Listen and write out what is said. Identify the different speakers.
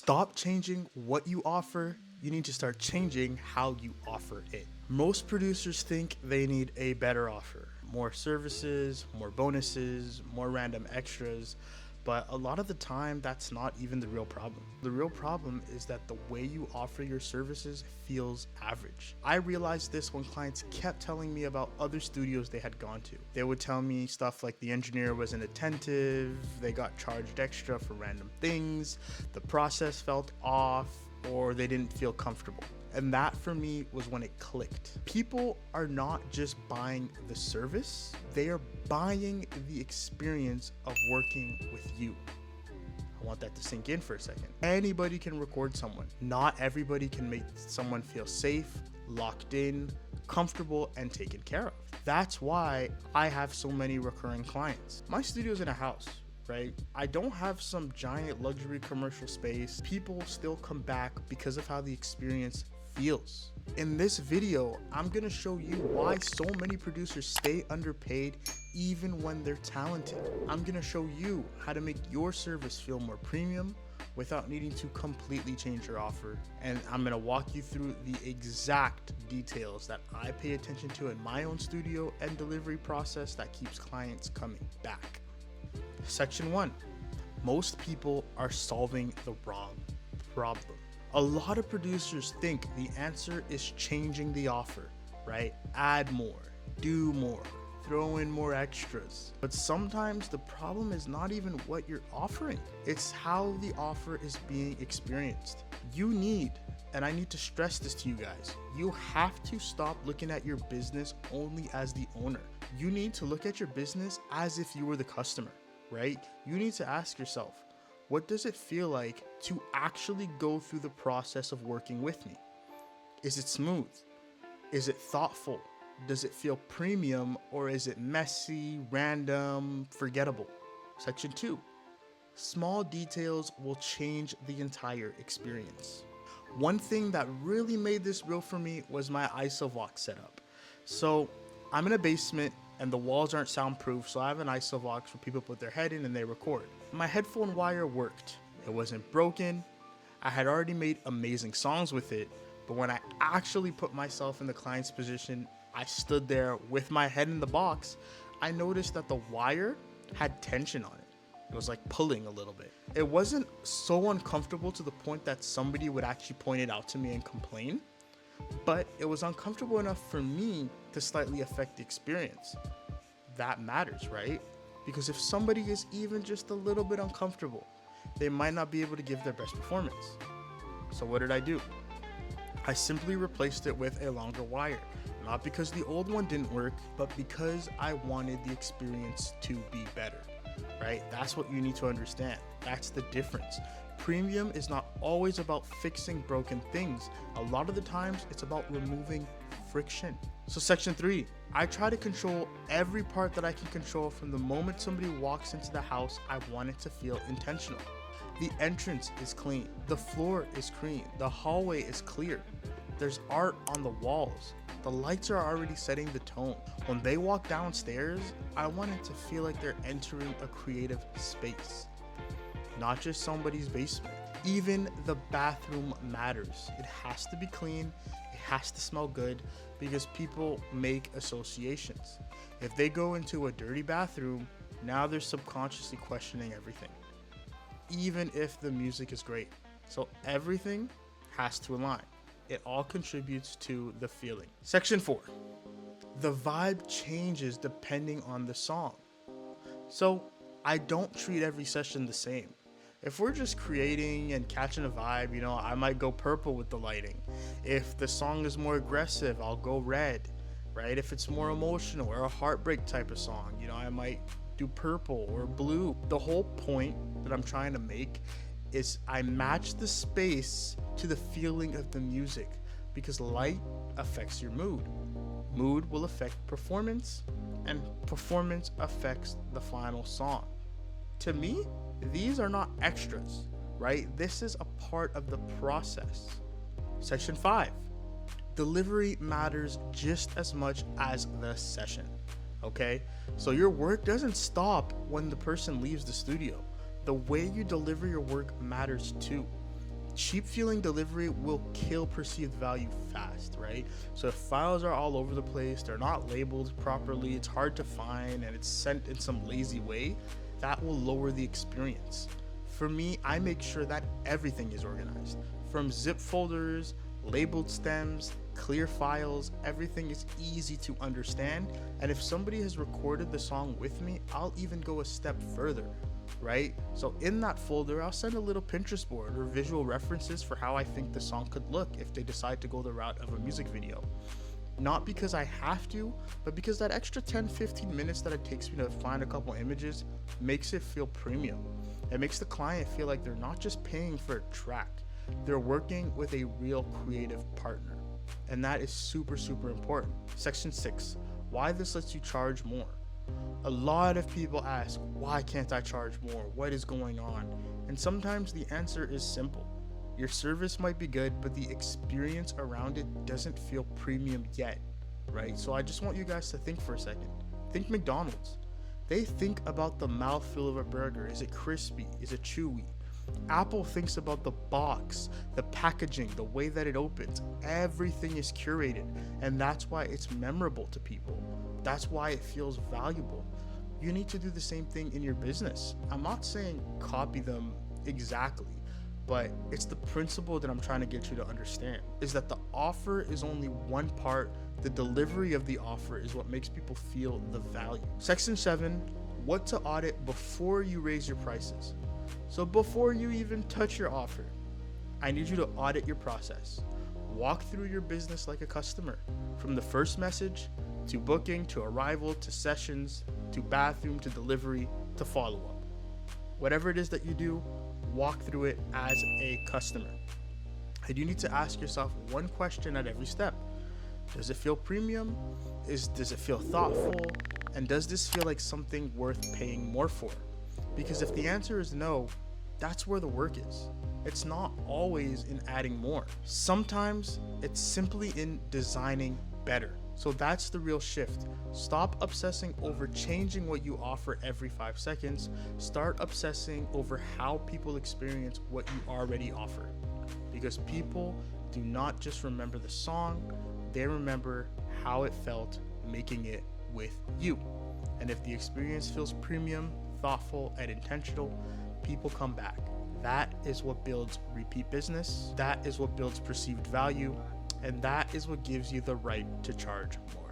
Speaker 1: Stop changing what you offer. You need to start changing how you offer it. Most producers think they need a better offer, more services, more bonuses, more random extras, but a lot of the time that's not even the real problem. The real problem is that the way you offer your services feels average. I realized this when clients kept telling me about other studios they had gone to. They would tell me stuff like the engineer wasn't attentive, they got charged extra for random things, the process felt off, or they didn't feel comfortable. And that for me was when it clicked. People are not just buying the service, they are buying the experience of working with you. I want that to sink in for a second. Anybody can record someone. Not everybody can make someone feel safe, locked in, comfortable, and taken care of. That's why I have so many recurring clients. My studio's in a house, right? I don't have some giant luxury commercial space. People still come back because of how the experience feels. In this video, I'm gonna show you why so many producers stay underpaid even when they're talented. I'm gonna show you how to make your service feel more premium without needing to completely change your offer. And I'm gonna walk you through the exact details that I pay attention to in my own studio and delivery process that keeps clients coming back. Section 1. Most people are solving the wrong problem. A lot of producers think the answer is changing the offer, right? Add more, do more, throw in more extras. But sometimes the problem is not even what you're offering. It's how the offer is being experienced. You need, and I need to stress this to you guys, you have to stop looking at your business only as the owner. You need to look at your business as if you were the customer, right? You need to ask yourself, what does it feel like to actually go through the process of working with me? Is it smooth? Is it thoughtful? Does it feel premium, or is it messy, random, forgettable? Section 2. Small details will change the entire experience. One thing that really made this real for me was my ISOVOX setup. So I'm in a basement and the walls aren't soundproof, so I have an ISOVOX where people put their head in and they record. My headphone wire worked. It wasn't broken. I had already made amazing songs with it, but when I actually put myself in the client's position, I stood there with my head in the box, I noticed that the wire had tension on it. It was like pulling a little bit. It wasn't so uncomfortable to the point that somebody would actually point it out to me and complain, but it was uncomfortable enough for me to slightly affect the experience. That matters, right? Because if somebody is even just a little bit uncomfortable, they might not be able to give their best performance. So what did I do? I simply replaced it with a longer wire. Not because the old one didn't work, but because I wanted the experience to be better, right? That's what you need to understand. That's the difference. Premium is not always about fixing broken things. A lot of the times it's about removing friction. So section 3, I try to control every part that I can control. From the moment somebody walks into the house, I want it to feel intentional. The entrance is clean, the floor is clean, the hallway is clear. There's art on the walls. The lights are already setting the tone. When they walk downstairs, I want it to feel like they're entering a creative space, not just somebody's basement. Even the bathroom matters. It has to be clean. It has to smell good, because people make associations. If they go into a dirty bathroom, now they're subconsciously questioning everything, even if the music is great. So everything has to align. It all contributes to the feeling. Section 4. The vibe changes depending on the song. So I don't treat every session the same. If we're just creating and catching a vibe, I might go purple with the lighting. If the song is more aggressive, I'll go red, right? If it's more emotional or a heartbreak type of song, I might do purple or blue. The whole point that I'm trying to make is I match the space to the feeling of the music, because light affects your mood. Mood will affect performance, and performance affects the final song. To me, these are not extras, right? This is a part of the process. Section 5. Delivery matters just as much as the session, okay? So your work doesn't stop when the person leaves the studio. The way you deliver your work matters too. Cheap feeling delivery will kill perceived value fast, right? So if files are all over the place, they're not labeled properly, it's hard to find, and it's sent in some lazy way, that will lower the experience. For me, I make sure that everything is organized. From zip folders, labeled stems, clear files, everything is easy to understand. And if somebody has recorded the song with me, I'll even go a step further, right? So in that folder, I'll send a little Pinterest board or visual references for how I think the song could look if they decide to go the route of a music video. Not because I have to, but because that extra 10-15 minutes that it takes me to find a couple images makes it feel premium. It makes the client feel like they're not just paying for a track, they're working with a real creative partner. And that is super, super important. Section 6, why this lets you charge more. A lot of people ask, why can't I charge more? What is going on? And sometimes the answer is simple. Your service might be good, but the experience around it doesn't feel premium yet, right? So I just want you guys to think for a second. Think McDonald's. They think about the mouthfeel of a burger. Is it crispy? Is it chewy? Apple thinks about the box, the packaging, the way that it opens. Everything is curated, and that's why it's memorable to people. That's why it feels valuable. You need to do the same thing in your business. I'm not saying copy them exactly, but it's the principle that I'm trying to get you to understand, is that the offer is only one part. The delivery of the offer is what makes people feel the value. Section 7, what to audit before you raise your prices. So before you even touch your offer, I need you to audit your process. Walk through your business like a customer, from the first message to booking, to arrival, to sessions, to bathroom, to delivery, to follow-up. Whatever it is that you do, walk through it as a customer. And you need to ask yourself one question at every step. Does it feel premium? Does it feel thoughtful? And does this feel like something worth paying more for? Because if the answer is no, that's where the work is. It's not always in adding more. Sometimes it's simply in designing better. So that's the real shift. Stop obsessing over changing what you offer every 5 seconds. Start obsessing over how people experience what you already offer. Because people do not just remember the song, they remember how it felt making it with you. And if the experience feels premium, thoughtful, and intentional, people come back. That is what builds repeat business. That is what builds perceived value. And that is what gives you the right to charge more.